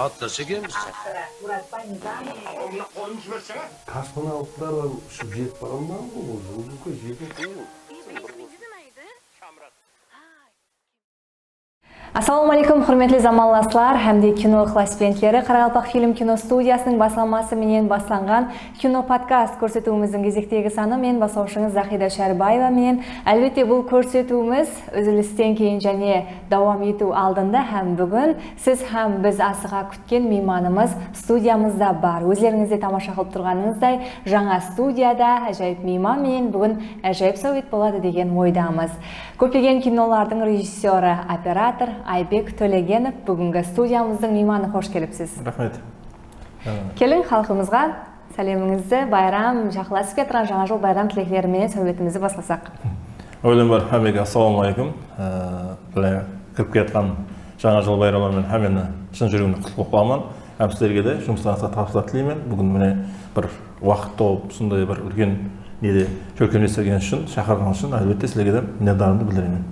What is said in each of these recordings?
Atlaşı gelmiş. Kaçmana alıplar şu jet paramdan mı oldu? Bu jet mi? Assalomu alaykum, hurmatli zamonlaslar hamda kino ixlosmandlari. Qaraqalpoq film kino studiyasining boshlanmasi menен boshlangan kino podkast ko'rsatuvimizning geziktagi soni. Men boshlovchingiz Zahida Sharbayeva. Men albatta bu ko'rsatuvimiz uzilishdan keyin және davom etuv oldinda ham bugun siz ham biz asığa kutgan mehmonimiz studiyamizda bor. O'zlaringizda tomosha qilib turganingizdek, жаңа studiyada ajoyib mehmon men bugun ajoyib sovet bo'ladi degan o'ydamiz. Ko'plagan kinolarning rejissyori, operator Aybek To'laganov bugungi studiyamizning mehmoni. Xo'sh kelibsiz. Rahmat. Keling xalqimizga salamingizni bayram jaqlasib ketgan жаңа жыл bayram tilaklari bilan suhbatimizni boshlasak. O'ylim bor hammaga assalomu alaykum. Bilan kirib ketgan жаңа жыл bayramlaridan hammani chin жүрегimdan qutlug' qilaman. Ham sizlarga de жұмыстарыңызға табыстар тілеймін. Бүгін міне bir vaqt topib shunday bir ulkan неде ko'rkamlashtirgan uchun, chaqirgan uchun albatta sizlarga de minnatdorligimni bildiraman.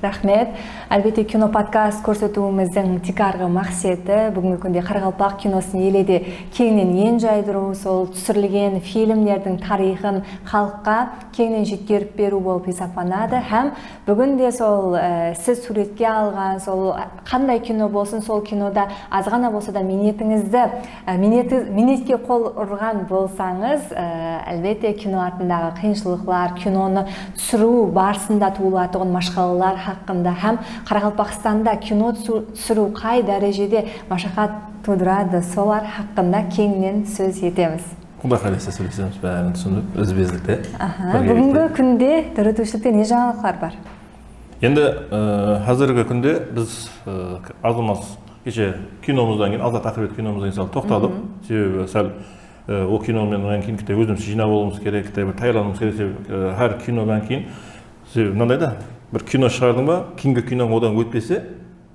Rahmet. Albatta kino podkast ko'rsatuvimizning tekarg'i maqsadi bugungi kunda Qaraqalpoq kinosini elida kengden yen joydiruv, sol tushirilgan filmlarning tarixin xalqqa kengden yetkazib beru bo'lib hisoblanadi. Ham bugunda sol siz suratga olgan sol qanday kino bo'lsin, sol kinoda azg'ana bo'lsa-da minetga qo'l urgan bo'lsangiz, albatta kino ortidagi qiyinchiliklar, kinoni tushiruv barsinda tug'iladigan mashg'ulotlar haqında ham Qaraqalpog'istonda kino tushiruv qay darajada mashaqqat tug'diradi, solar haqida kengden so'z etamiz. Xudo xolasa so'zlaymiz, barini tushunib, o'zbeklikda. Bugungi kunda taratuvchilikda ne жаңалықтар бар? Endi hozirgi kunda biz azamaz kecha kinomizdan keyin Azat Aqibet kinomizdan sal to'xtadik. Sebebi sal o kinodan keyin bitta o'zimiz jinob bo'lishimiz kerak, bitta bir tayyorlanishimiz kerak. Har kinodan keyin mendayda bir kino шығардың ба, кейінгі киноң одан өтпесе,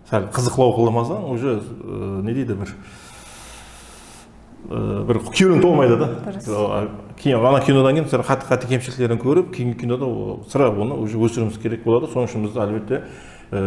сәл қызықлау қыламасаң, уже не дейді бір күйеуің толмайды да. Кейін ана кинодан кейін сәл қатты кемшіліктерін көріп, кейінгі кинода сыра оны уже өсіруіміз керек болады. Соның үшін бізде әлбетте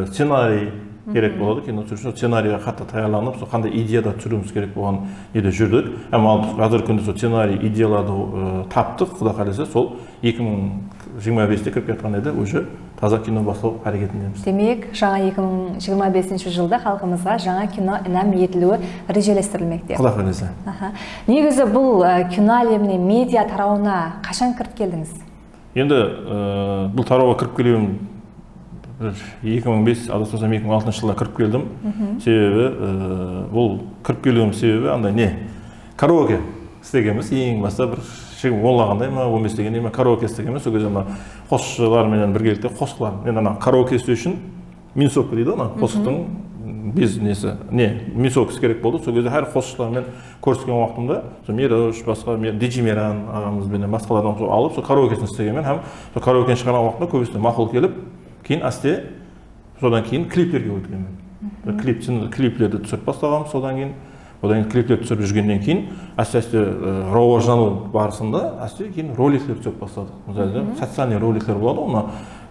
сценарий керек болады. Кино түсіруші сценарийға қатты таярланып, сол қандай идеяда түсіруіміз керек болған неде жүрдік. Қазіргі күнде сол сценарий идеяларды таптық, Құда қаласа сол 2025-те кіріп кеткен еді, уже таза кино бастау әрекетіндеміз. Демек, жаңа 2025 жылда халқымызға жаңа кино инам етілуі режелестірілмекте. Құда қаласа. Негізі бұл кино әлеміне, медиа тарауына қашан кіріп келдіңіз? Енді бұл тарауға кіріп келуім 2005, адасмасам 2006 жылда кіріп келдім. Себебі бұл кіріп келуім себебі андай не? Караоке істегенбіз, ең баста бір онлағандай ма, 15 дегенде ме караоке істегенбіз. Сол кезде қосшыларменен біргелікте қосқылар. Мен ана караоке істеу үшін минсовка дейді, ана қосықтың бизнесі, минсовкасы керек болды. Сол кезде әр қосшылармен көріскен уақытымда, Мерош, басқа Диджи Меран ағамызбен басқалардан алып, сол караокесін істегенмен, һәм сол караокені шығарған уақытта көбісіне мақұл келіп, кейін асте содан кейін клиптерге өткенмін. Клиплерді түсіріп бастағам, содан кейін клиптер түсіріп жүргеннен кейін әсте рауаждану барысында әсте кейін роликлер түсіріп бастады. Социальный роликлер болады, оны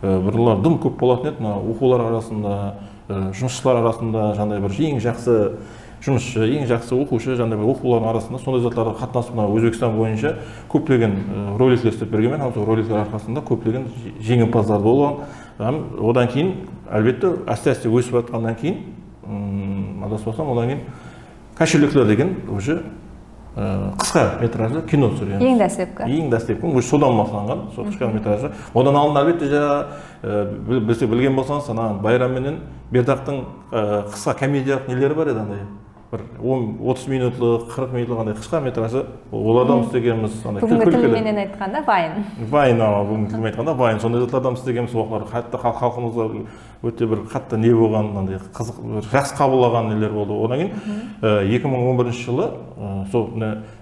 бірлер дым көп болатын еді, оқулар арасында, жұмысшылар арасында, жаңағыдай бір ең жақсы жұмысшы, ең жақсы оқушы, жаңағыдай бір оқулардың арасында сондай заттарға қатынасып, Өзбекстан бойынша көптеген роликлер істеп бергенмен, сол роликлер арқасында көптеген жеңімпаздар болған. Одан кейін әлбетте әсте өсіп жатқаннан кейін, адаспасам, одан кейін Кәшірліктер деген уже қысқа метражды кино түсірген. Ең дәстепкі. Уже содан басталған, сол қысқа метражды. Одан алдын әлбетте білген болсаңыз, байрамменен Бердақтың қысқа комедиялық нелері бар еді андай. 30 минутлық, 40 минутлық андай қысқа метражды. Олардан істегенбіз. Бүгінгі тілменен айтқанда Вайн. Бүгінгі тілмен айтқанда Вайн. Сондай заттардан істегенбіз. Қатты халқымызға өте бір қатты не болған, қызық, жақсы қабылдаған нелер болды. Одан кейін 2011 жылы сол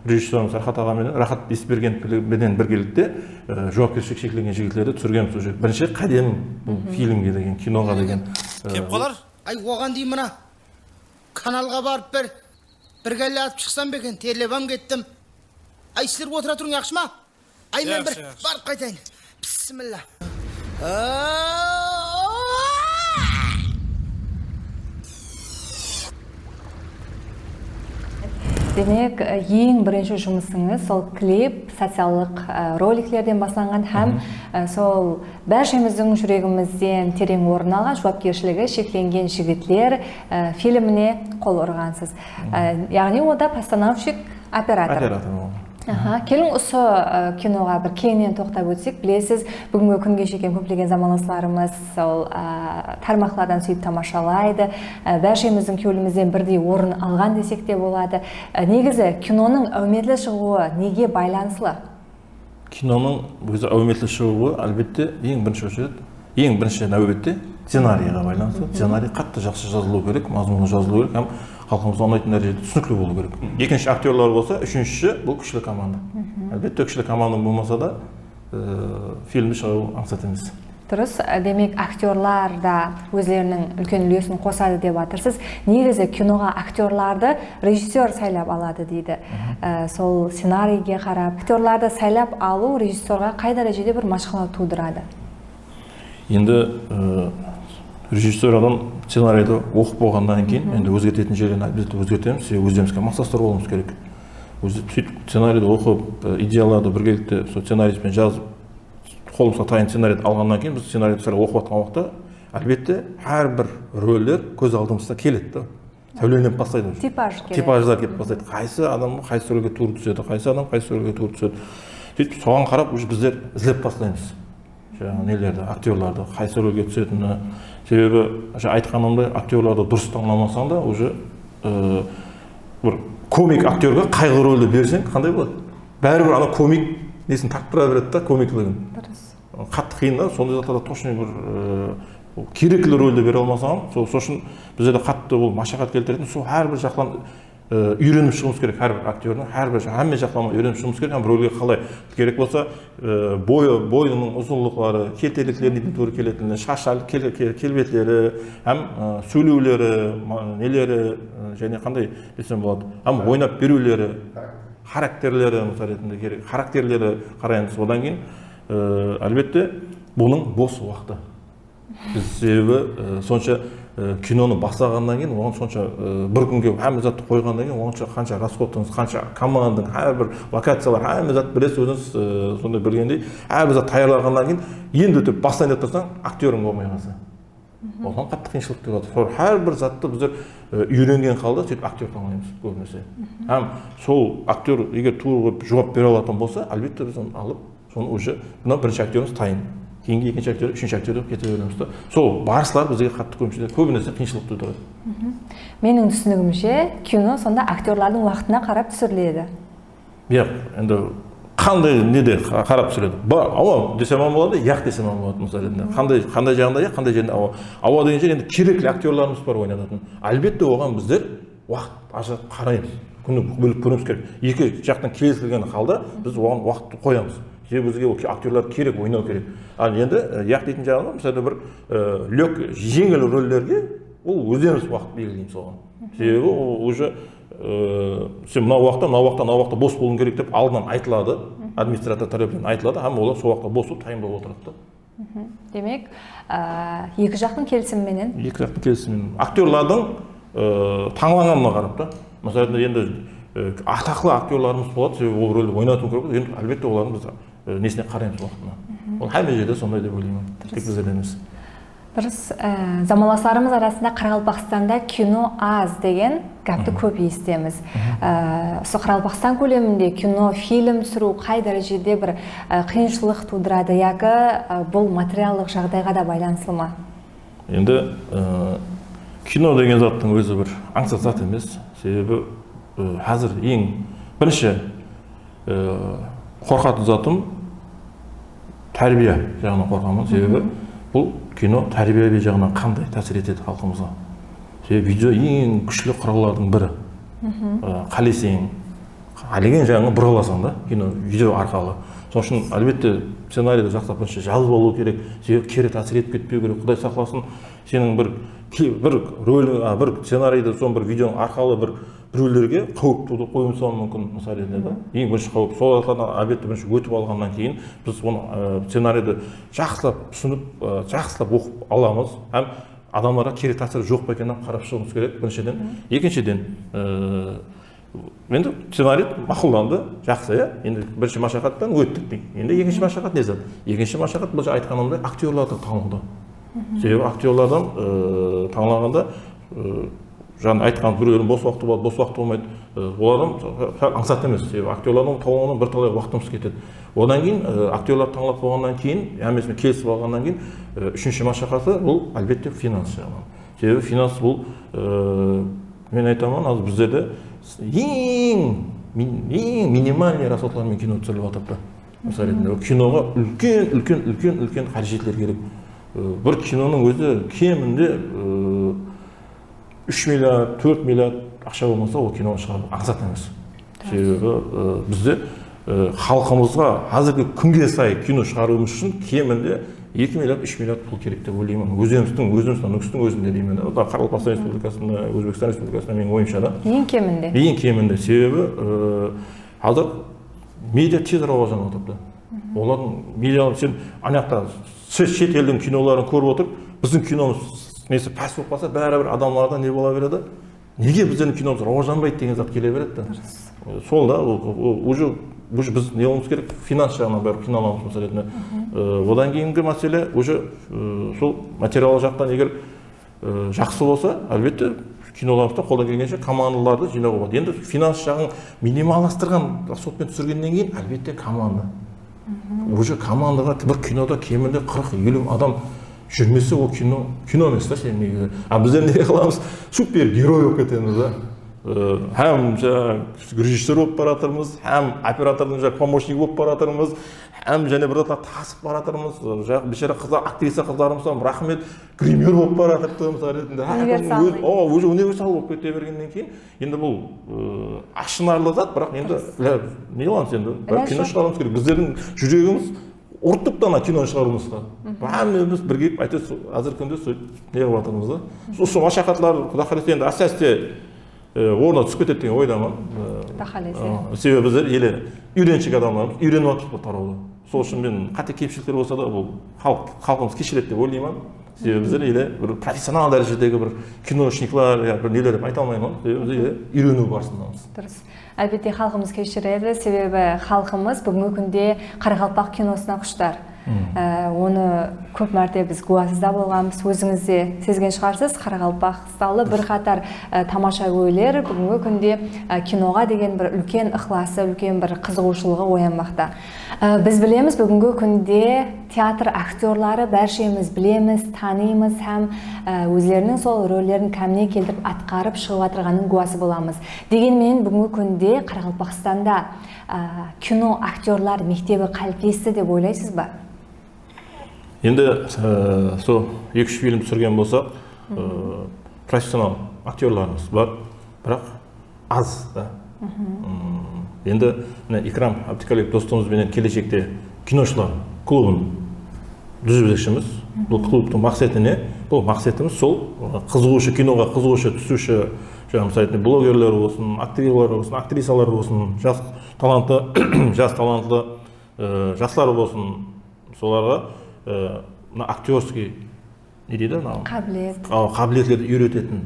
режиссеріміз Рахат ағамен, Рахат Есбергеновпенен біргелікте жауапкершілік шектелген жігіттерді түсіргенбіз. Уже бірінші қадем фильмге деген, киноға деген. Кеп қалар? Ай, оған деймін мына каналға барып бір кәлі атып шықсам бекен, терлебам кеттім. Ай, сіздер отыра тұрың яқшы ма? Ай, мен бір барып қайтайын. Бісміллә. Демек, ең бірінші жұмысыңыз сол клип, социалдық роликлерден басланған һәм сол бәршеміздің жүрегімізден терең орын алған жауапкершілігі шекленген жігітлер фильміне қол ұрғансыз. Яғни ода постановщик, оператор. Келің осы киноға бір кеңінен тоқтап өтсек, білесіз, бүгінгі күнге жеткен көптеген замандастарымыз сол тармақлардан сүйіп тамашалайды, бәршеміздің көңілімізден бірдей орын алған десек те болады. Негізі киноның әуметлі шығуы неге байланыслы? Киноның өзі әуметлі шығуы әлбетте ең бірінші нәубетте сценарийға байланысты. Сценарий қатты жақсы жазылу керек, мазмұны жазылу керек, һәм халқымызға ұнайтын дәрежеде түсінікті болу керек. Екінші актерлар болса, үшіншісі бұл күшлі команда. Әлбетте күшлі команда болмаса да фильмді шығару аңсат емес. Дұрыс, демек актерлар да өздерінің үлкен үлесін қосады деп жатырсыз. Негізі киноға актерларды режиссер сайлап алады дейді. Сол сценарийге қарап, актерларды сайлап алу режиссерға қай дәрежеде бір машқалау тудырады? Енді режиссер адам сценарийді оқып болғаннан кейін енді өзгертетін жерін әлбетте өзгертеміз, өздерімізге мақсаттар болуымыз керек. Сөйтіп сценарийді оқып, идеяларды біргелікте сол сценариймен жазып, қолымызға тайын сценарийді алғаннан кейін біз сценарийді сәл оқып жатқан уақытта әлбетте әрбір рөлдер көз алдымызда келеді. Сәулеленіп бастайды. Типаждар келіп бастайды. Қайсы адам қайсы рөлге тура түседі, қайсы адам қайсы рөлге тура түседі. Сөйтіп соған қарап біздер іздеп бастаймыз. Нелерді, актерларды қайсы рөлге түсетіні. Себебі айтқанымдай актерларды дұрыс таңдамасаң да уже бір комик актерға қайғы рөлді берсең қандай болады? Бәрібір ана комик несін тартыра береді да, комиклігін. Қатты қиын да, сондай заттарда точно бір керекті рөлді бере алмасаң, сол үшін бізде де қатты ол машақат келтіретін, сол әрбір жақтан үйреніп шығымыз керек, әрбір актердің, әмме жақтан үйреніп шығымыз керек, бір рөлге қалай керек болса, бойының ұзынлықтары, келтеліктеріне тура келетіні, шашал, келбетлері, әм сөйлеулері, нелері, және қандай десем болады, әм ойнап берулері, характерлері, характерлері қараймыз. Одан кейін, әлбетте, бұның бос уақыты. Біз себебі сонша киноны бастағаннан кейін, оған сонша бір күнге әмі затты қойғаннан кейін, оған қанша расходыңыз, қанша команданың, әрбір локациялар, әмі зат білесіз өзіңіз сондай білгендей, әмі зат таярлағаннан кейін, енді өтіп бастайын деп тұрсаң, актерің болмай қалса. Оған қатты қиыншылық деп жатыр. Әрбір затты біздер үйренген қалда сөйтіп актер таңдаймыз көбінесе. Һәм сол актер егер тура жауап бере алатын болса, әлбетте біз оны алып, соны уже мына бірінші актеріміз тайын. Кейінгі екінші актер, үшінші актер деп кете береміз да. Сол барыстар бізге қатты көбінесе қиыншылық тудырады. Менің түсінігімше, кино сонда актерлардың уақытына қарап түсіріледі. Енді қандай неде қарап түсіреді? Ауа десем болады, яқ десем болады мысалы. Қандай жағында яқ, қандай жерінде ауа. Ауа деген жер енді керекті актерларымыз бар ойнататын. Әлбетте оған біздер уақыт ажыратып қараймыз. Күні бөліп көреміз керек. Екі жақтан келісілген қалда біз оған уақытты қоямыз. Бізге актерлар керек, ойнау керек. Ал енді яқ дейтін жағында, мысалы бір лек жеңіл рөлдерге ол өздеріміз уақыт белгілейміз оған. Себебі ол уже сен мына уақытта бос болуың керек деп алдынан айтылады, администратор тарапынан айтылады, һәм олар сол уақытта бос болып тайынбап отырады. Демек, екі жақтың келісіміменен? Екі жақтың келісімімен. Актерлардың таңланғанына қарап та. Мысалы енді атақлы актерларымыз болады, себебі ол рөлді ойнату керек болады. Енді әлбетте олардың біз несіне қараймыз уақытына. Ол әмме жерде сондай деп ойлаймын. Тек біздерден емес. Дұрыс, замандастарымыз арасында Қарақалпақстанда кино аз деген гәпті көп естеміз. Осы Қарақалпақстан көлемінде кино, фильм түсіру қай дәрежеде бір қиыншылық тудырады, яки бұл материалдық жағдайға да байланысты ма? Енді кино деген заттың өзі бір аңсат зат емес. Себебі қазір ең бірінші қорқатын затым тәрбие жағынан қорқамын. Себебі бұл кино тәрбие жағынан қандай тәсір етеді халқымызға. Себебі видео ең күшлі құралдардың бірі. Қалесең, әлеген жағынан бұраласың да, кино видео арқылы. Сол үшін әлбетте сценарийді жақсылап жазып алу керек, себебі кері тәсір етіп кетпеу керек. Құдай сақтасын, сенің бір рөлің, бір сценарийді сон бір видеоның арқылы бір рөлдерге қауіп туды қойып салуы мүмкін, мысалы ретінде. Ең бірінші қауіп. Сол арқылы әлбетте бірінші өтіп алғаннан кейін біз оны сценарийді жақсылап түсініп, жақсылап оқып аламыз. Һәм адамдарға кері тәсірі жоқ па екенін қарап шығуымыз керек, біріншіден. Екіншіден, енді сценарий мақұлданды, жақсы, иә. Енді бірінші машақаттан өттік дейік. Енді екінші машақат не зат? Екінші машақат бұл айтқанымдай актерларды тануды. Себебі актерлардан танылғанда жаңа айтқан біреудің бос уақыты болады, бос уақыты болмайды. Олардан аңсат емес. Себебі актерлардың танылуына бірталай уақытымыз кетеді. Одан кейін актерлар танылып болғаннан кейін, яғни келісіп алғаннан кейін, үшінші машақаты бұл әлбетте финанс жағынан. Себебі финанс бұл мен айтамын, аз біздерде ең минимальный расходлармен кино түсіріліп жатыр. Мысалы киноға үлкен қаржылар керек. Бір киноның өзі кемінде 3 миллиард, 4 миллиард ақша болмаса, ол киноны шығару аңсат емес. Себебі бізде халқымызға қазіргі күнге сай кино шығаруымыз үшін кемінде 2 миллиард, 3 миллиард пұл керек деп ойлаймын. Өзіміздің нүкістің өзінде деймін. Қарақалпақстан Республикасында, Өзбекстан Республикасында менің ойымша да. Ең кемінде. Ең кемінде. Себебі қазір медиа тез рауажанып отырды. Олардың медиа сен анақта шет елдің киноларын көріп отырып, біздің киномыз несі пәс болып қалса, бәрібір адамларда не бола береді? Неге біздің киномыз рауажанбайды деген зат келе береді. Сол да, уже біз не olmamız керек? Финанс жағынан бәрі киноламыз мәселесіне. Одан кейінгі мәселе уже сол материал жақтан егер жақсы болса, әлбетте киноларымызда қолдан келгенше командаларды жинауға болады. Енді финанс жағын минималастырған расходпен түсіргеннен кейін әлбетте команда. Уже командаға бір кинода кемінде 40-50 адам жүрмесе, ол кино емес та сен негізі. Біздер не қыламыз? Супергерой болып кетеміз да. Hem rejissör болып баратырмыз, hem оператордың помощник болып баратырмыз, hem және бір тасып баратырмыз. Бешара қыздар, актриса қыздарымыз рахмет, гример болып баратырмыз ретінде. Уже универсал болып кете бергеннен кейін, енді бұл ашынарлы зат, бірақ енді не оламыз енді? Кино шығаруымыз керек. Біздердің жүрегіміз ұртып тана кино шығаруымызға. Бәріміз бірге айтып, қазір күнде не қылып жатырмыз да. Осы машақатлар, құда қаласа енді әсәсте орнына түсіп кетеді деген ойдамын. Себебі біздер үйреншік адамдармыз, үйреніп жатырмыз тарауды. Сол үшін мен қате кемшіліктер болса да, бұл халқымыз кешіреді деп ойлаймын. Себебі біздер бір профессионал дәрежедегі бір киношниклар, бір нелер деп айта алмаймын. Себебі біз үйрену барысындамыз. Дұрыс. Әлбетте халқымыз кешіреді, себебі халқымыз бүгінгі күнде Қарақалпақ киносына құштар. Оны көп мәрте біз куәсізда болғанбыз. Өзіңіз де сезген шығарсыз, Қарақалпақсталы бір қатар тамаша көйлер бүгінгі күнде киноға деген бір үлкен ықыласы, үлкен бір қызығушылығы оянбақта. Біз білеміз, бүгінгі күнде театр актерлары бәршеміз білеміз, танимыз, һәм өздерінің сол рөлдерін кәміне келтіріп атқарып шығып отырғанның куәсі боламыз. Дегенмен бүгінгі күнде Қарақалпақстанда кино актерлар мектебі қалыптасты деп ойлайсыз ба? Енді сол 2-3 фильм түсірген болсақ, профессионал актерларымыз бар, бірақ аз да. Енді Икрам Абдикалиев достымызбенен келешекте киношылар клубын түзбекшіміз. Бұл клубтың мақсаты не? Бұл мақсатымыз сол қызығушы, киноға қызығушы, түсуші, жаңағы блогерлер болсын, актрисалар болсын, жас талантлы жастар болсын, соларға актерский не дейді? Қабілетлерді үйрететін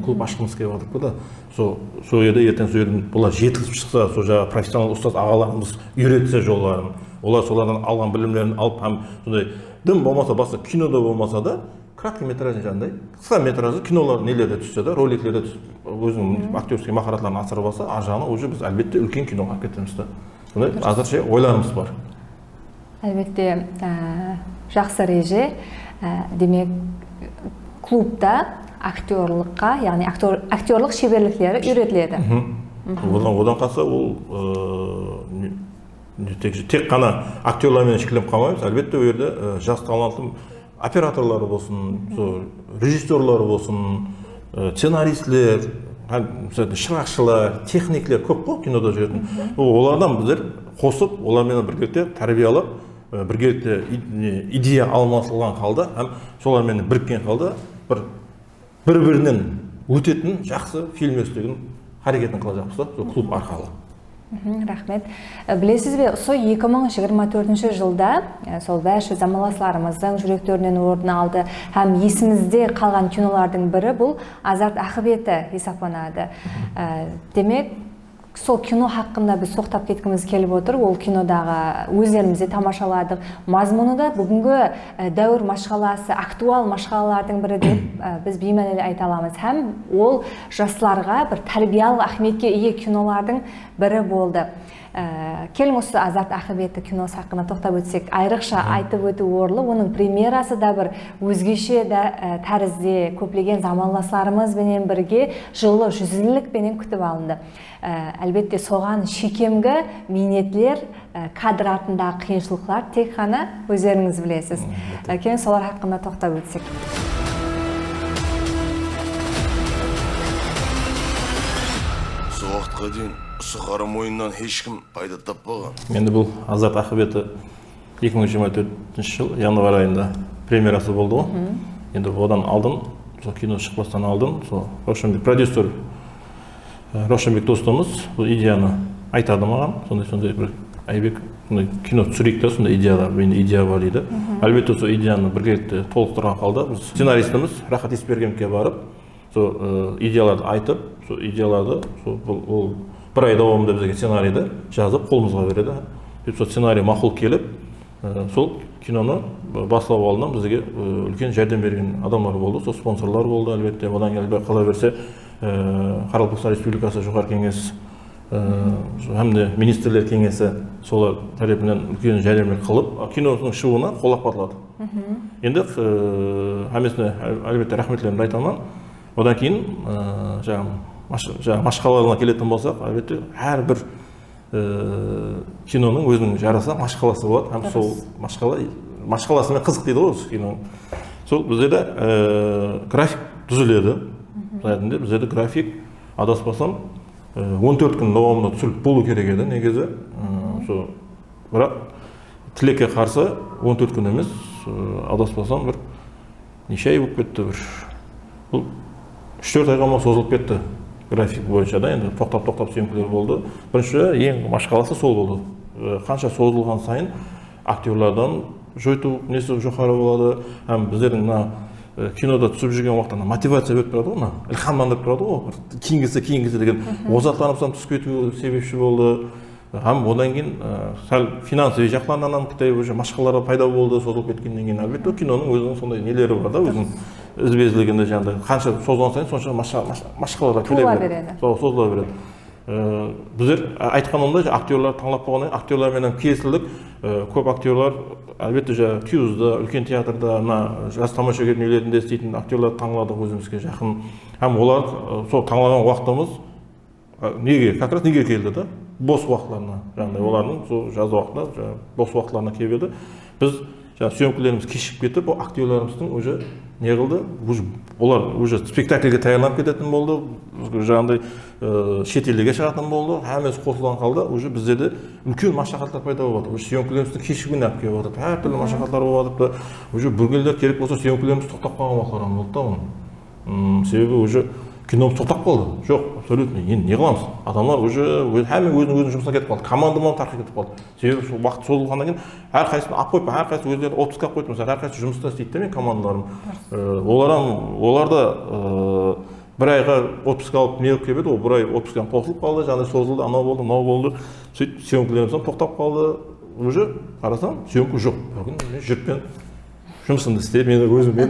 клуб ашқымыз келіп жатыр да. Сол жерде ертең бұлар жеткізіп шықса, сол жаңағы профессионал ұстаз ағаларымыз үйретсе жолдарын, олар солардан алған білімдерін алып, һәм сондай дым болмаса, басқа кинода болмаса да, краткометражный жағдай, қысқаметражды кинолар нелерде түссе да, роликлерде өзінің актерский махаратларын асырып алса, ар жағына уже біз әлбетте үлкен киноға кетеміз да. Сондай азырша ойларымыз бар. Әлбетте жақсы реже, демек клубта актерлыққа, яғни актерлық шеберліктері үйретіледі. Одан қалса ол тек қана актерлармен шектеліп қалмаймыз, әлбетте ол жерде жас талантты операторлары болсын, режиссерлары болсын, сценаристлер, шырақшылар, техниклер көп қой кинода жүретін. Олардан біздер қосып, олармен біргелікте тәрбие алып, біргелікте идея алмасылған қалда, солармен біріккен қалда бір-бірінен өтетін жақсы фильм өстігін харекетін қыла жақсы, клуб арқалы. Рахмет. Білесіз бе, сол 2024 жылда сол бәрші замаласларымыздың жүректерінен орын алды, һәм есімізде қалған кинолардың бірі бұл Азат Ақыбеті есапталады. Демек, сол кино хақында біз тоқтап кеткіміз келіп отыр. Ол кинодағы өздеріміз де тамашаладық. Мазмұны да бүгінгі дәуір машғаласы, актуал машғалалардың бірі деп біз беймәнелі айта аламыз. Һәм ол жастарға бір тәрбиялық ахметке ие кинолардың бірі болды. Келің осы Азат Ақылбекті киносы хақында тоқтап өтсек, айрықша айтып өту орынды. Оның премьерасы да бір өзгеше тәрізде көптеген замандастарымызбенен бірге жылы 100-лікпенен күтіп алынды. Әлбетте соған шекемгі минетлер, кадр артындағы қиыншылықтар тек қана өздеріңіз білесіз. Келің солар хақында тоқтап өтсек. Сол уақытқа дейін Сұқары мойыннан ешкім пайда таппаған. Енді бұл Азат Ақылбекті 2024 жыл январь айында премьерасы болды ғой. Енді одан алдын, сол кино шықпастан алдын, сол Рошенбек продюсер Рошенбек достымыз бұл идеяны айтады маған. Сондай бір Айбек кино түсірейік та, сондай идея бар дейді. Әлбетте сол идеяны бірге толықтыра қалды. Біз сценаристіміз Рахат Есбергеновке барып, сол идеяларды айтып, сол идеяларды ол бір ай давамында бізге сценарийді жазып қолымызға береді. Сол сценарий мақұл келіп, сол киноны басылап алдынан бізге үлкен жәрдем берген адамдар болды, сол спонсорлар болды. Әлбетте, одан кейін қала берсе Қарақалпақстан Республикасы жоғарғы кеңес hamda ministrlar kengesi solar tarafından үлкен жәрдемдер қылып, киноның шығуына қол апарылады. Енді hammasini әлбетте рахметтерімді айтамын. Одан кейін машқаларына келетін болсақ, әлбетте әрбір киноның өзінің жараса машқаласы болады. Һәм сол машқаласымен қызық дейді ғой кино. Сол бізде де график түзіледі. Бізде де график адаспасам 14 күн давамында түсіріліп болу керек еді негізі. Бірақ тілекке қарсы 14 күн емес, адаспасам бір неше ай болып кетті. Бұл 3-4 айға созылып кетті график бойынша да, енді тоқтап съемкалар болды. Бірінші ең машқаласы сол болды. Қанша созылған сайын актерлардан жойту несі жоғары болады. Һәм біздердің кинода түсіп жүрген уақытта мотивация өтіп тұрады ғой, илхамдандырып тұрады ғой. Кейінгісі деген озатланып түсіп кету себепші болды. Һәм одан кейін сәл финансовый жақтарынан Қытай уже машқалары пайда болды, созылып кеткеннен кейін. Әлбетте киноның өзінің сондай нелері бар да, өзінің ізбезілігінде жаңағыдай қанша созылған сайын сонша машқаларға келе береді. Созыла береді. Біздер айтқанымда актерлар таңлап қойған, актерлармен келісілдік. Көп актерлар әлбетте Киузда, үлкен театрда, жас тамашагер үйлерінде істейтін актерлар таңладық өзімізге жақын. Һәм олар сол таңлаған уақытымыз как раз неге келді да? Бос уақытларына, жаңағыдай олардың сол жазғы уақытында бос уақытларына келді. Біз съемкаларымыз кешіп кетіп, ол актерларымыздың уже не қылды? Олар уже спектакльге таярланып кететін болды, жаңағыдай шетелге шығатын болды, әмесі қосылған қалды, уже бізде де үлкен машақаттар пайда болады. Уже съемкаларымыздың кешігіне алып келіп жатыр, әртүрлі машақаттар болып жатыр. Уже бүргелер керек болса съемкаларымыз тоқтап қалған уақытлар болды да. Себебі уже киномыз тоқтап қалды. Жоқ, абсолютно. Енді не қыламыз? Адамдар уже өзінің жұмысына кетіп қалды. Командаман тарқи кетіп қалды. Себебі сол уақыт созылғаннан кейін әрқайсысын алып қойып, әрқайсысы өздері отпускқа алып қойды. Мысалы, әрқайсысы жұмыста істейді де мен командаларым. Олар да бір айға отпуск алып не қылып келеді, ол бір ай отпускан қосылып қалды, жаңағыдай созылды, анау болды, мынау болды. Сөйтіп съемкаларымыз тоқтап қалды. Уже қарасам, съемка жоқ. Бүгін мен жүріп жұмысымды істеп, мен де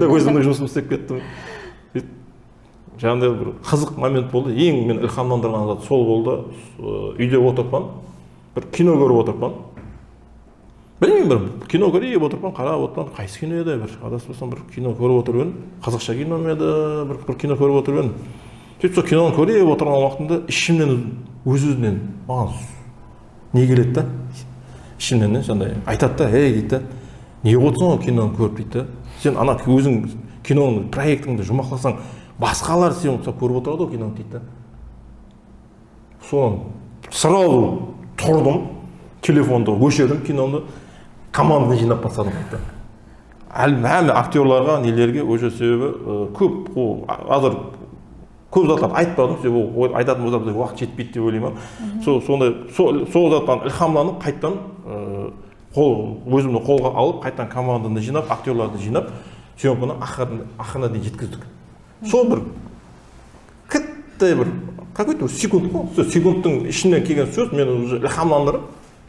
өзімнің жұмысымды істеп кеттім. Жаңағыдай бір қызық момент болды. Ең мен илхамдандырған зат сол болды. Үйде отырпан, бір кино көріп отырпан. Білмеймін, бір кино көріп отырпан, қарап отырпан, қайсы кино еді, бір адаспасам бір кино көріп отырып едім. Қазақша кино еді, бір кино көріп отырып едім. Сөйтіп сол киноны көріп отырған уақытында ішімнен өз-өзінен маған не келеді да? Ішімнен сондай айтады да, дейді да. Не отырсың ғой киноны көріп дейді да. Сен ана өзің киноның проектіңді жұмақласаң, басқалар сен көріп отырады ғой киноны дейді да. Соны сразу тұрдым, телефонды өшірдім киноны, команданы жинап бастадым дейді. Әлі актерларға, нелерге уже себебі көп, азыр көп затларды айтпадым, себебі айтатын болса бізде уақыт жетпейді деп ойлаймын. Сол заттан илхамланып, қайттан өзімді қолға алып, қайттан команданы жинап, актерларды жинап, съемканы ақырына дейін жеткіздік. Сол бір кітті бір какой-то секунд қой, сол секундтың ішінен келген сөз мені уже ілхамландырып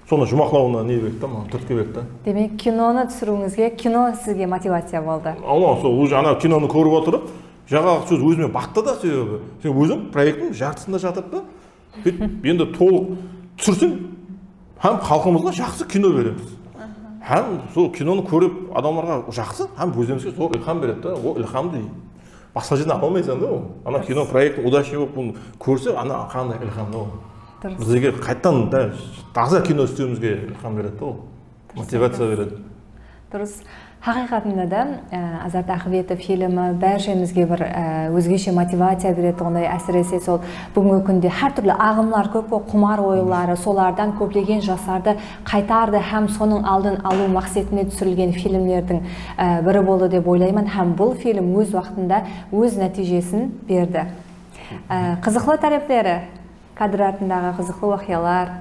соны жұмақлауына не берді да, маған түрткі берді да. Демек, киноны түсіруіңізге, кино сізге мотивация болды. Сол уже ана киноны көріп отырып, жаңағы сөз өзіме батты да, себебі сен өзің проекттің жартысында жатып та, енді толық түсірсең, һәм халқымызға жақсы кино береміз. Һәм сол киноны көріп адамдарға жақсы, һәм өзімізге зор илхам береді да, ол илхамды басқа жерден ала алмайсың да, ол. Ана кино проекттің удачный болып бұны көрсе, ана қандай илхам да ол. Бізге қайттан таза кино істеуімізге илхам береді да ол. Мотивация береді. Дұрыс. Хақиқатында да Азат Ақылбетов фильмі бәрімізге бір өзгеше мотивация береді, ондай әсіресе сол бүгінгі күнде әр түрлі ағымлар көп, құмар ойлары, солардан көптеген жастарды қайтарды һәм соның алдын алу мақсатында түсірілген фильмдердің бірі болды деп ойлаймын, һәм бұл фильм өз уақытында өз нәтижесін берді. Қызықлы тәріптері, кадр артындағы қызықлы уақиялар.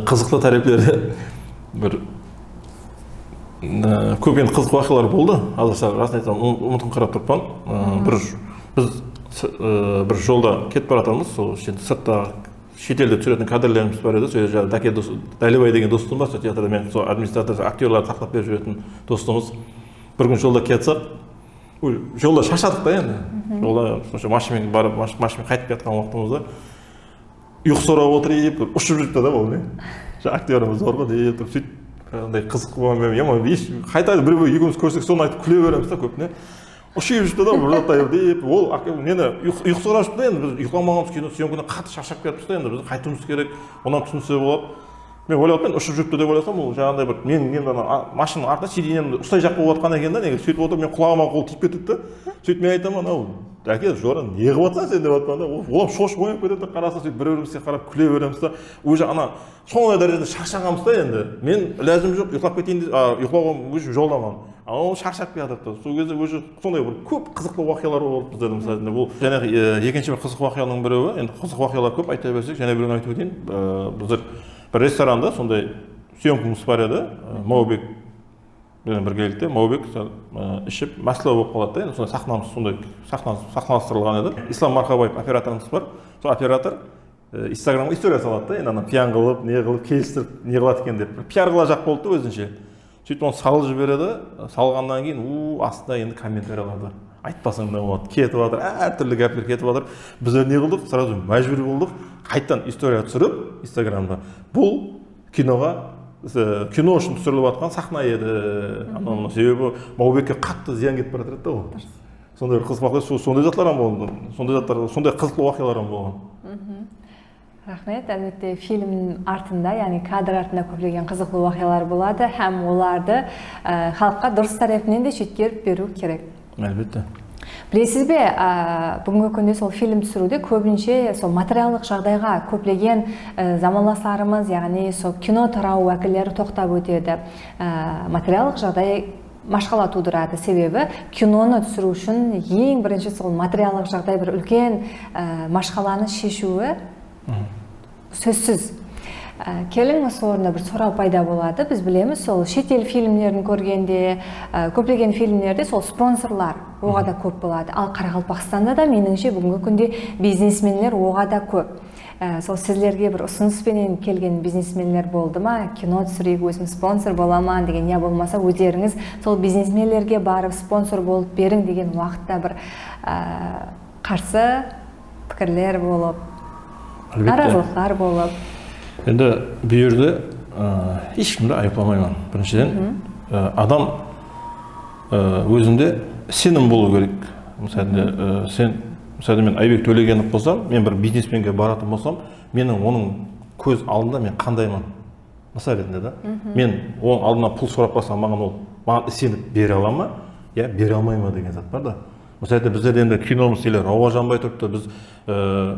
Қызықлы тәріптері бір көп енді қызық уақиғалар болды. Азырша расын айтсам, ұмытын қарап тұрпан. Біз бір жолда кетіп баратырмыз, сол сыртта шетелде түсіретін кадрлеріміз бар еді. Сол жерде Дәлебай деген достым бар, сол театрда мен сол администратор, актерларды сақтап беріп жүретін достымыз. Бір күн жолда кетсақ, жолда шаршадық та енді. Жолда машинамен барып, машинамен қайтып жатқан уақытымызда ұйқысырап отырып, ұшып жүріпті да ол. Актеріміз бар ғой деп тұрып сөйтіп андай қызық болған қайта бір екеуміз көрсек соны айтып күле береміз да көп не ұшып жүріпті да бір заттай деп ол мені ұйқысырап жүріпті да енді біз ұйықламағанбыз кино съемкадан қатты шаршап кетіппіз да енді біз қайтуымыз керек онан түсінсе болады мен ойлап тұрмын ұшып жүріпті деп ойласам ол жаңағыдай бір мен машинаның артында сиденьемді ұстай жақ болып жатқан екен да негізі сөйтіп отырып мен құлағыма қол тиіп кетеді да сөйтіп мен айтамын анау әке жора не қылып жатсың сен деп жатқан да олар шошып оянып кетеді да қараса сөйтіп бір бірімізге қарап күле береміз да уже ана сондай дәрежеде шаршағанбыз да енді мен ләзім жоқ ұйықтап кетейін ұйықтауға уже жолдаман ал шаршап келе жатыр сол кезде уже сондай бір көп қызықты уақиғалар болды біздердің мысалы бұл жаңағы екінші бір қызық уақиғаның біреуі енді қызық уақиғалар көп айта берсек және біреуін айтып өтейін біздер бір ресторанда сондай съемкамыз бар еді Маубек бір келді Маубек ішіп мәслихат болып қалады да енді сондай сахнамыз сондай сахналастырылған еді Ислам Мархабаев операторымыз бар сол оператор инстаграмға история салады да енді ана пиян қылып не қылып келістіріп не қылады екен деп пиар қыла жақ болды да өзінше сөйтіп оны салып жібереді салғаннан кейін астында енді комментарияларды айтпасаң да болады кетіп жатыр әртүрлі гәптер кетіп жатыр біздер не қылдық сразу мәжбүр болдық қайттан история түсіріп инстаграмда бұл киноға кино үшін түсіріліп жатқан сахна еді себебі Маубекке қатты зиян кетіп бара жатыр да ол сондай бір қызық уақиға сондай заттар болды сондай қызықты уақиғалар болған. Рахмет, әлбетте фильмнің артында, яғни кадр артында көптеген қызықты уақиғалар болады һәм оларды халыққа дұрыс тарапынан да жеткізіп беру керек. Әлбетте. Білесіз бе, бүгінгі күнде сол фильм түсіруде көбінше сол материалдық жағдайға көптеген замандастарымыз, яғни сол кино тарау уәкілдері тоқтап өтеді. Материалдық жағдай машқала тудырады, себебі киноны түсіру үшін ең бірінші сол материалдық жағдай бір үлкен машқаланы шешуі сөзсіз. Келің осы орында бір сұрау пайда болады. Біз білеміз, сол шетел фильмдерін көргенде, көптеген фильмдерде сол спонсорлар оға да көп болады. Ал Қарақалпақстанда да меніңше бүгінгі күнде бизнесмендер оға да көп. Сол сіздерге бір ұсыныспенен келген бизнесмендер болды ма? Кино түсірейік, өзім спонсор боламын деген, я болмаса өздеріңіз сол бизнесмендерге барып спонсор болып берің деген уақытта бір қарсы пікірлер болып, наразылықтар болып. Енді бұл жерде ешкімді айыпламаймын. Біріншіден, адам өзінде сенім болу керек. Мысалы, мен Айбек Төлегенов болсам, мен бір бизнесменге баратын болсам, менің оның көз алдында мен қандаймын. Мысал ретінде да. Мен оның алдына пұл сұрап бассам, маған сеніп бере ала ма? Я бере алмаймын деген зат бар да. Мысалы, біздерде енді киномыз рауа жанбай тұрыпты, біз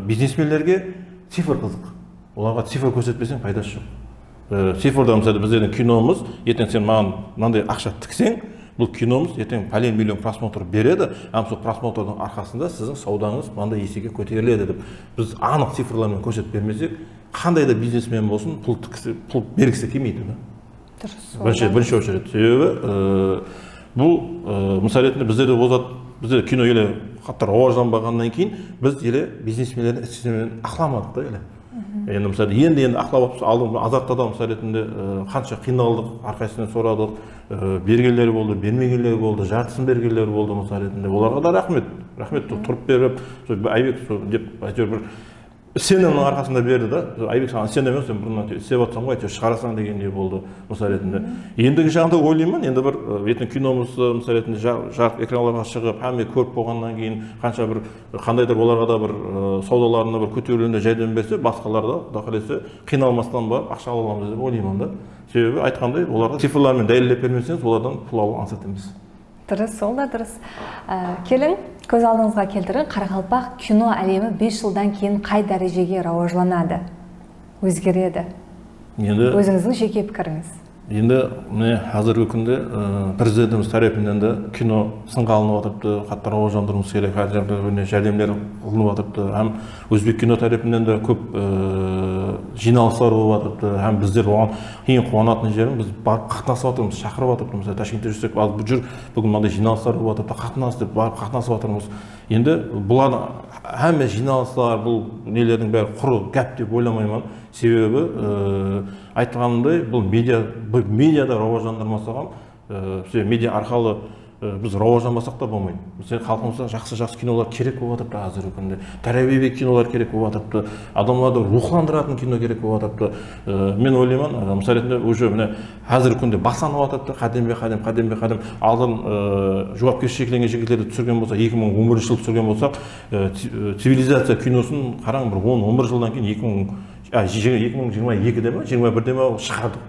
бизнесмендерге цифр қызық. Оларға цифр көрсетпесең пайдасы жоқ. Цифрда мысалы біздердің киномыз, ертең сен маған мынандай ақша тіксең, бұл киномыз ертең пәлен миллион просмотр береді, сол просмотрдың арқасында сіздің саудаңыз мынандай есеге көтеріледі деп. Біз анық цифрлармен көрсетіп бермесек, қандай да бизнесмен болсын, пұл бергісі келмейді. Бірінші очередь. Себебі бұл мысалы ретінде біздерде кино елі қатты рауажданбағаннан кейін біз еле бизнесмендердің істемін ақламадық да еле. Енді мысалы енді ақлап алдым азартты адам ретінде қанша қиналдық, әрқайсысынан сұрадық, бергендер болды, бермегендер болды, жартысын бергендер болды мысалы ретінде. Оларға да рахмет тұрып беріп, Айбек деп әйтеуір бір сенімнің арқасында берді да. Айбек саған сен емес, сен бұрыннан істеп жатсаң ғой, әйтеуір шығарасың дегендей болды мысалы ретінде. Ендігі жағында ойлаймын, енді бір ертең киномыз мысалы ретінде жарық экранларға шығып, һәмме көріп болғаннан кейін қанша бір қандайдыр оларға да бір саудаларына бір көтерілуіне жәрдем берсе, басқалар да Құдай қаласа қиналмастан барып ақша ала аламыз деп ойлаймын да. Себебі айтқандай, оларға цифрлармен дәлелдеп бермесеңіз, олардан пұл алу ансат емес. Дұрыс, ол да дұрыс. Келін, көз алдыңызға келтірін, Қарақалпақ кино әлемі 5 жылдан кейін қай дәрежеге рауажланады, өзгереді? Өзіңіздің жеке пікіріңіз. Енді міне қазіргі күнде президентіміз тарапынан да кино сынға алынып жатырды, қатты рауаждандыруымыз керек, әр жерде жәрдемдер алынып жатырды. Һәм өзбек кино тарапынан да көп жиналыстар болып жатырды. Һәм біздер оған ең қуанатын жерім, біз барып қатынасып жатырмыз, шақырып жатырмыз. Мысалы Ташкентте жүрсек, ал жүр, бүгін мынандай жиналыстар болып жатырды, қатынас деп барып қатынасып жатырмыз. Енді бұлар һәмме жиналыстар, бұл нелердің бәрі құр гәп деп ойламаймын. Себебі айтқанымдай, бұл медиада рауаждандырмасақ, медиа арқылы біз рауажданбасақ та болмайды. Бізде халқымызда жақсы кинолар керек болып жатырды қазіргі күнде. Тәрбие кинолар керек болып жатырды. Адамдарды рухландыратын кино керек болып жатырды. Мен ойлаймын, мысалы ретінде уже міне қазіргі күнде басанып жатырды, қадам. Алдын жауапкершілікленген жігіттерді түсірген болса, 2011 жыл түсірген болсақ, цивилизация киносын қараң бір 10-11 жылдан кейін 2022-де ме, 21-де ме шығардық.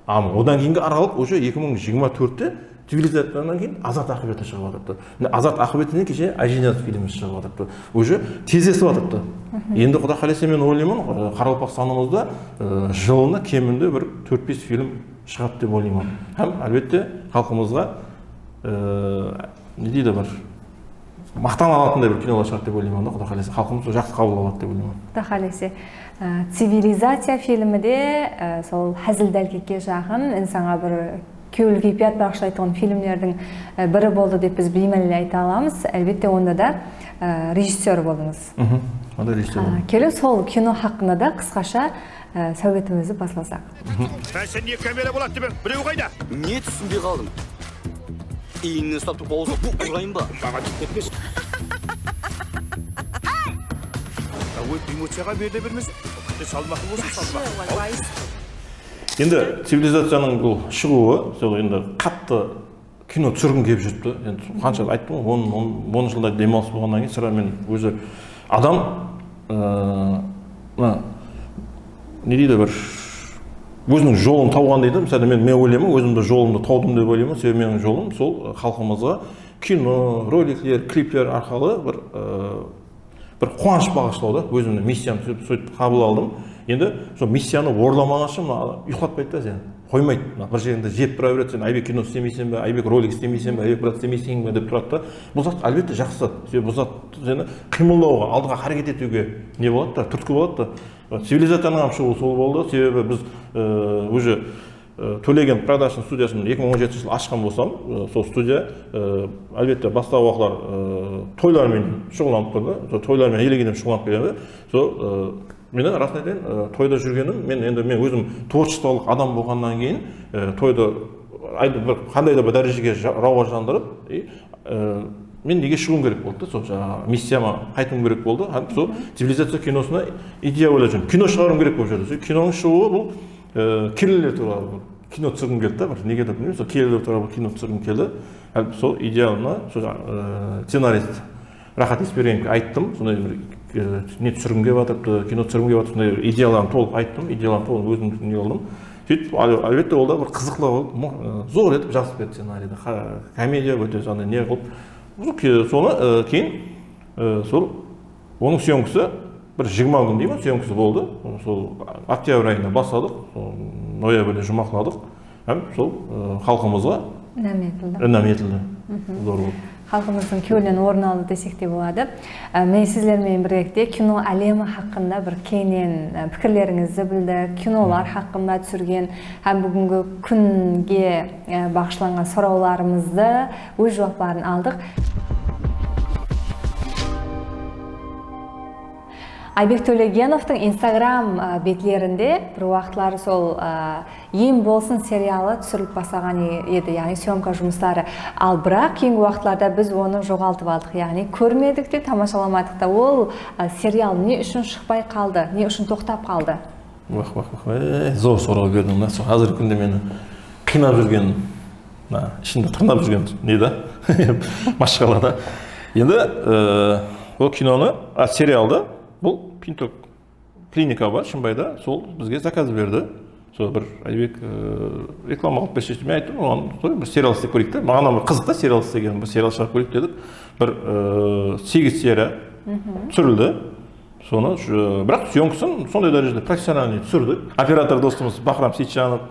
Одан кейінгі аралық уже 2024-те цивилизациядан кейін Азат ақыбеті шығып жатырды. Азат ақыбетінен кеше Ажинат фильмі шығып жатырды. Уже тездесіп жатырды. Енді Құдай қаласа мен ойлаймын, Қарақалпақстанымызда жылына кемінде бір 4-5 фильм шығады деп ойлаймын. Һәм әлбетте халқымызға не дейді бір мақтан алатындай бір кинолар шығады деп ойлаймын да, Құдай қаласа халқымыз жақсы қабыл алады деп ойлаймын. Құдай қаласа. Цивилизация фильмі де сол әзіл-дәлкекке жақын, инсанға бір көңіл күйпият бағыштайтын фильмдердің бірі болды деп біз беймәлі айта аламыз. Әлбетте онда да режиссер болдыңыз. Келін, сол кино хақында да қысқаша сәулетімізді басыласақ. Сен не камера болады деп біреу қайда? Не түсінбей қалдым? Иіннен ұстап тұрып болсын, ұрайын ба? Маған кетпес. Эмоцияға берде бермесін. Салмақы болсын, салмақы. Енді цивилизацияның бұл шығуы, сол енді қатты кино түсіргім келіп жүрді. Енді қанша айттым, 10 жылда демалыс болғаннан кейін сыра мен өзі адам не дейді бір өзінің жолын тауған дейді. Мысалы мен ойлаймын, өзімді жолымды таудым деп ойлаймын. Себебі менің жолым сол халқымызға кино, роликлер, клиптер арқылы бір қуаныш бағыштау да, өзімнің миссиямды сөйтіп қабыл алдым. Енді сол миссияны орындамаған үшін ұйықтатпайды да, сен қоймайды. Бір жерінде жеп тұра береді, сен Айбек кино істемейсің бе, Айбек ролик істемейсің бе, Айбек брат істемейсің бе деп тұрады да. Бұл зат әлбетте жақсы зат. Себебі бұл зат сені қимылдауға, алдыға харекет етуге не болады да, түрткі болады да. Цивилизацияның шығуы сол болды. Себебі біз уже Төлеген продакшн студиясын 2017 жыл ашқан болсам, сол студия әлбетте бастау уақытлар тойлармен шұғыланып тұрды. Тойлармен елегенем шұғыланып келеді. Сол мені расына айтайын, тойда жүргенім, мен өзім творчестволық адам болғаннан кейін тойды қандай да бір дәрежеге рауаждандырып, мен неге шығуым керек болды, сол миссияма қайтуым керек болды. Сол цивилизация киносына идея ойлап жүрмін. Кино шығаруым керек болып жүрді. Киноның шығуы бұл келелер туралы кино түсіргім келді, бір неге деп білмеймін, сол келелер туралы кино түсіргім келді. Сол идеяны сценарист Рахат Есбергеновке айттым, сондай бір не түсіргім келіп жатырды, кино түсіргім келіп жатыр, сондай идеяларын толық айттым, идеяларын толық өзім не қылдым. Сөйтіп, әлбетте ол да бір қызықлы болып, зор етіп жазып берді сценарийді. Комедия өте сондай не қылып. Соны кейін сол оның съемкасы бір 20 күн деймін, съемкасы болды. Сол октябрь айында бастадық, ноябрьде жұмақладық. Сол халқымызға інәм етілді. Зор болды. Халқымыздың көңілінен орын алды десек те болады. Мен сіздермен бірlikte кино әлемі хақында бір кеңінен пікірлеріңізді білдік, кинолар хақында түсірген һәм бүгінгі күнге бағышталған сұрауларымызды өз жауаптарын алдық. Айбек Төлегеновтың Instagram бетлерінде бір уақытлары сол «Ем болсын» сериалы түсіріліп бастаған еді, яғни съемка жұмыстары. Ал бірақ кейінгі уақытларда біз оны жоғалтып алдық, яғни көрмедік те, тамашаламадық та. Ол сериал не үшін шықпай қалды, не үшін тоқтап қалды? Зор сұрау бердің. Қазіргі күнде мені қинап жүрген, ішімді тырнап жүрген не да? Машқалада. Енді ол киноны, сериалды, бұл Пинток клиника бар, Шымбайда, сол бізге заказ берді. Сол бір Айбек реклама қылып берші, мен айттым, оған бір сериал істеп көрейік те. Маған бір қызық та сериал істеген, бір сериал шығарып көрейік дедік. Бір 8 серия түсірілді. Соны, бірақ съемкасын сондай дәрежеде профессиональный түсірдік. Оператор достымыз Бахрам Сейтжанов,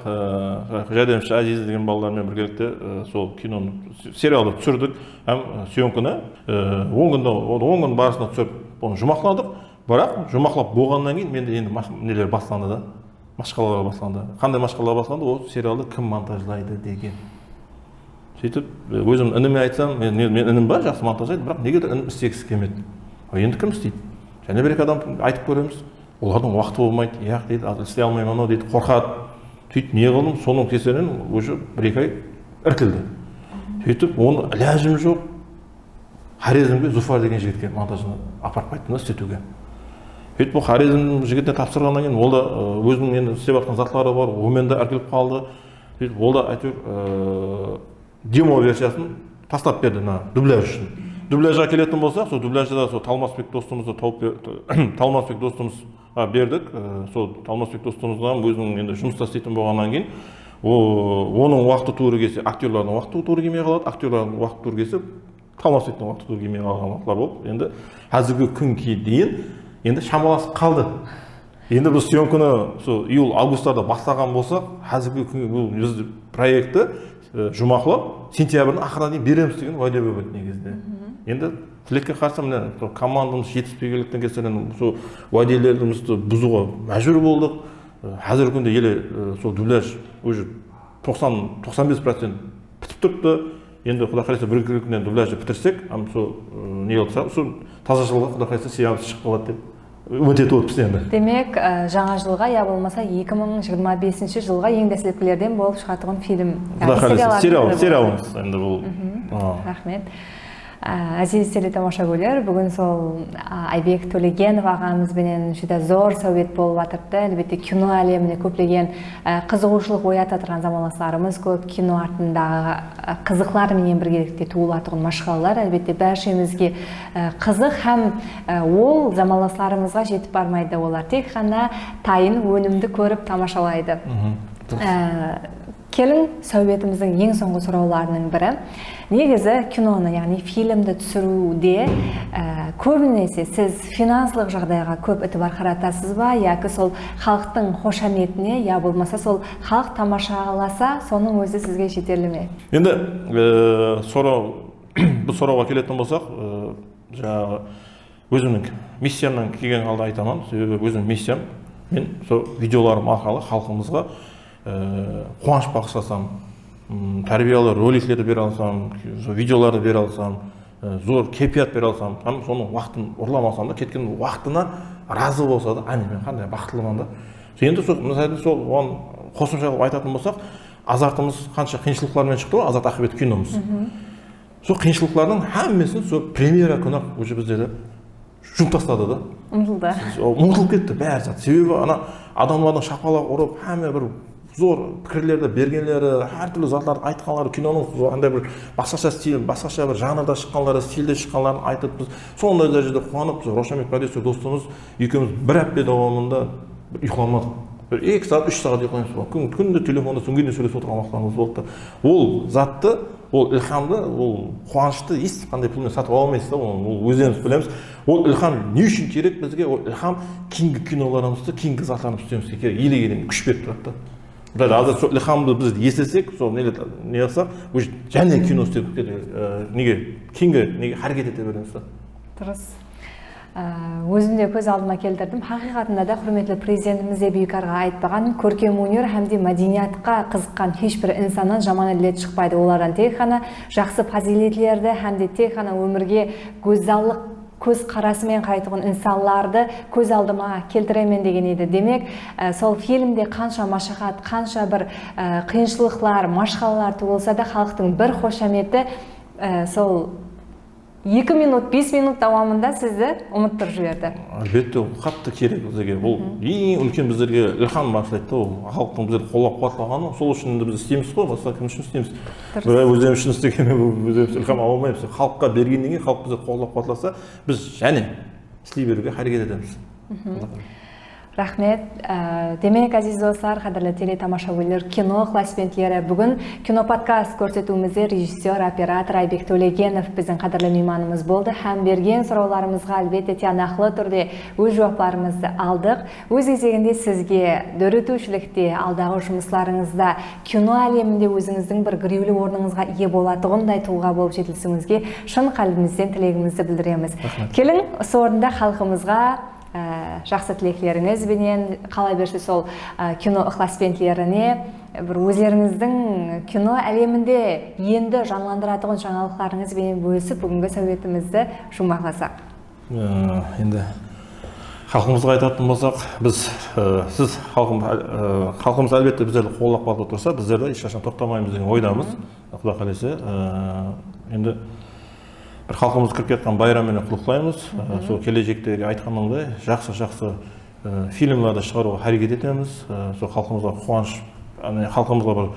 жәрдемші Азиз деген балалармен біргелікте сол киноны, сериалды түсірдік. Һәм съемканы 10 күн барысында түсіріп, оны жұмақладық. Бірақ жұмақлап болғаннан кейін менде енді нелер басталды да, машқалар басталды. Қандай машқалар басталды, ол сериалды кім монтажлайды деген. Сөйтіп, өзім ініме айтсам, мен інім бар, жақсы монтажлайды, бірақ неге інім істегісі келмеді. Енді кім істейді? Және бір-екі адам айтып көреміз, олардың уақыты болмайды, яқ дейді, істей алмаймын анау дейді, қорқады. Сөйтіп, не қылдым, соның кесірінен уже 1-2 ай іркілді. Сөйтіп, оны ләжім жоқ, Хорезмге Зуфар деген жігітке монтажын апарып қайттым да істетуге. Сөйтіп, бұл Хорезм жігітіне тапсырғаннан кейін, ол да өзінің енді істеп жатқан затлары бар, онымен де іркіліп қалды. Сөйтіп, ол да әйтеуір демо версиясын тастап берді дубляж үшін. Дубляжға келетін болсақ, сол дубляжда сол Талмасбек достымызды Талмасбек достымызға бердік. Сол Талмасбек достымыздан өзінің енді жұмыста істейтін болғаннан кейін, оның уақыты туыры келсе, актерлардың уақыты туыры келмей қалады, актерлардың уақыты туыры келсе, Талмасбектің уақыты туыры келмей қалған уақытлар болып, енді қазіргі күнге дейін енді шамаласып қалды. Енді біз съемканы сол июль-августтарда бастаған болсақ, қазіргі күнге бұл біз проектті жұмақлап, сентябрьдің ақырына дейін береміз деген уәде болып негізінде. Енді тілекке қарсы міне командамыз жетіспегендіктен кесірінен сол уәделерімізді бұзуға мәжбүр болдық. Қазіргі күнде еле сол дубляж уже 90-95% бітіп тұрыпты. Енді Құдай қаласа бір күннен дубляжды бітірсек, сол не болса, сол таза жылға Құдай қаласа сериал шығып қалады деп үміт етіп отырмыз енді. Демек, жаңа жылға, я болмаса 2025 жылға ең дәстүрлерден болып шығатығын фильм. Сериалымыз енді бұл. Рахмет. Әзиз телетамаша көрер, бүгін сол Айбек Төлегенов ағамызбенен жүдә зор сәует болып атырды. Әлбетте кино әлеміне көплеген қызығушылық оята тұрған замандастарымыз көп, кино артындағы қызықларменен біргелікте туылатығын машқалалар әлбетте бәршемізге қызық, һәм ол замандастарымызға жетіп бармайды, олар тек қана тайын өнімді көріп тамашалайды. Келін сәуетіміздің ең соңғы сұрауларының бірі. Негізі киноны, яғни фильмді түсіруде көбінесе сіз финансылық жағдайға көп ітібар қаратасыз ба, яки сол халықтың қошаметіне, я болмаса сол халық тамашаласа, соның өзі сізге жетерлі ме? Енді бұл сұрауға келетін болсақ, жаңағы өзімнің миссиямнан келген қалды айтамын. Себебі өзімнің миссиям, мен сол видеоларым арқылы халқымызға қуаныш бағыштасам, тәрбиялы роликлерді бере алсам, видеоларды бере алсам, зор кепият бере алсам, соның уақытын ұрламасам да, кеткен уақытына разы болса да, мен қандай бақыттылымын да. Енді сол оған қосымша қылып айтатын болсақ, азартымыз қанша қиыншылықтармен шықты ғой, Азат Ақылбек киномыз. Сол қиыншылықтардың әммесін сол премьера күні уже біздерді жұмып тастады да. Ұмытылып кетті бәрі зат. Себебі адамдардың шапалақ ұрып, әмме бір зор пікірлерді бергенлері, әртүрлі затларды айтқанлары, киноның андай бір басқаша стиль, басқаша бір жанрда шыққанлары, стильде шыққанларын айтып, біз сондай дәрежеде қуанып, Рошамбек продюсер достымыз екеуміз бір апта давамында ұйықтамадық. Бір 2 сағат, 3 сағат ұйықтаймыз. Күнде телефонда сөңгенде сөйлесіп отырған уақыттарымыз болды. Ол затты, ол илхамды, ол қуанышты ешқандай пұлмен сатып ала алмайсыз да, ол өздеріңіз білеміз. Ол илхам не үшін керек бізге? Ол илхам кейінгі киноларымызды, кейінгі затларымызды істеуімізге керек, елеген күш беріп тұрады. Азыр сол илхамды біз естесек, сол не қылсақ, және кино істеп неге кейінгі әрекет ете береміз да. Дұрыс. Өзімде көз алдыма келтірдім. Хақиқатында да құрметлі президентіміз де Бүйкарға айтпаған, көркем өнер һәмде мәдениетқа қызыққан ешбір инсаннан жаман әділет шықпайды. Олардан тек қана жақсы фазилетлерді һәмде тек қана өмірге көзаллық көз қарасымен қарайтын инсанларды көз алдыма келтіремін деген еді. Демек, сол фильмде қанша машақат, қанша бір қиыншылықтар, машқалалар туылса да халықтың бір қошаметі сол 2 минут, 5 минут давамында сізді ұмыттырып жіберді. Әлбетте, ол қатты керек бізге. Бұл ең үлкен біздерге ilham бағыштайды. Ол халықтың біздерді қолдап қуатлағаны, сол үшін біз істейміз ғой, басқа кім үшін істейміз. Өздеріміз үшін істегенмен өздеріміз ilham ала алмаймыз. Халыққа бергеннен кейін халық біздерді қолдап қуатласа, біз және істей беруге харекет етеміз. Рахмет. Демек, азиз достар, қадірлі телетамашагерлер, кино ықыласпентлері, бүгін киноподкаст көрсетуімізде режиссер, оператор Айбек Төлегенов біздің қадірлі мейманымыз болды. Һәм берген сұрауларымызға әлбетте тиянақлы түрде өз жауаптарымызды алдық. Өз кезегінде сізге дөретушілікте, алдағы жұмысларыңызда, кино әлемінде өзіңіздің бір гіреулі орныңызға ие болатығындай тұлға болып жетілсіңізге шын қалбімізден тілегімізді білдіреміз. Келін, осы орында халқымызға жақсы тілеклеріңіз бенен қалай берсе сол кино ықыласпентлеріне бір өздеріңіздің кино әлемінде енді жанландыратығын жаңалықтарыңыз бенен бөлісіп бүгінгі сәуетімізді жұмбақтасақ. Енді халқымызға айтатын болсақ, сіз халқымыз әлбетте біздерді қолдап қуатлап тұрса, біздер де ешқашан тоқтамаймыз деген ойдамыз. Құда қаласа, енді бір халқымыз кіріп кеткен байраммен құттықтаймыз. Сол келешектегі айтқанымдай жақсы фильмларды шығаруға харекет етеміз. Сол халқымызға қуаныш, халқымызға бір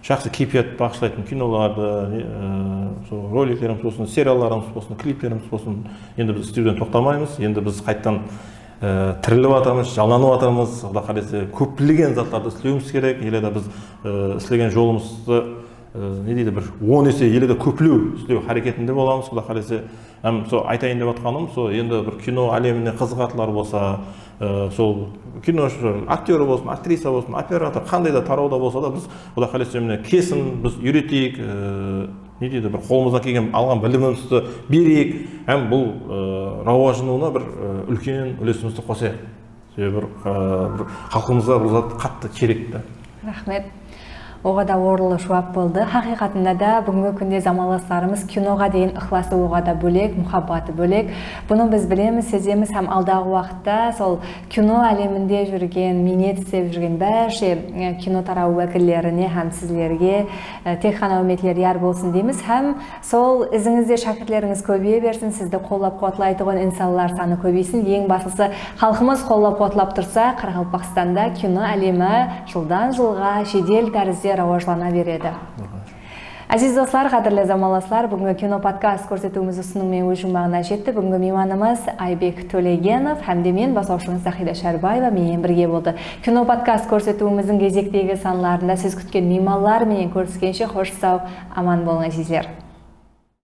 жақсы кейфият бағыштайтын киноларды, сол роликтеріміз болсын, сериалдарымыз болсын, клиптеріміз болсын, енді біз істеуден тоқтамаймыз. Енді біз қайттан тіріліп атамыз, жаланып атамыз. Құда қаласа көптеген заттарды істеуіміз керек. Еледа біз істеген жолымызды не дейді, бір 10 есе еледе көплеу істеу харекетінде боламыз. Құда қаласа, сол айтайын деп атқаным, сол енді бір кино әлеміне қызығатылар болса, сол кино актері болсын, актриса болсын, оператор, қандай да тарауда болса да, біз құда қаласа кесін біз үйретейік, не дейді, бір қолымыздан келген алған білімімізді берейік, бұл рауажынуына бір үлкен үлесімізді қосайық. Себебі халқымызға бұл зат қатты керек. Рахмет. Оға да орылы жауап болды. Хақиқатында да бүгінгі күнде замандастарымыз киноға дейін ықыласы оға да бөлек, мұхаббаты бөлек. Бұны біз білеміз, сеземіз, һәм алдағы уақытта сол кино әлемінде жүрген, минет істеп жүрген бәрше кино тарау уәкілдеріне һәм сіздерге тек қана үмітлер яр болсын дейміз. Һәм сол ізіңізде шәкіртлеріңіз көбейе берсін, сізді қолдап қуатлайтын инсанлар саны көбейсін. Ең бастысы халқымыз қолдап қуатлап тұрса, Қарақалпақстанда кино әлемі жылдан жылға жедел тәрізде рауажлана береді. Әзиз достар, қадірлі замандастар, бүгінгі кино подкаст көрсетуіміз ұсынумен өз жұмағына жетті. Бүгінгі мейманымыз Айбек Төлегенов һәм мен басушыңыз Захида Шәрбаева менен бірге болды. Кино подкаст көрсетуіміздің кезектегі саналарында сіз күткен меймандар менен көріскенше қош сау, аман болыңыз әзиздер.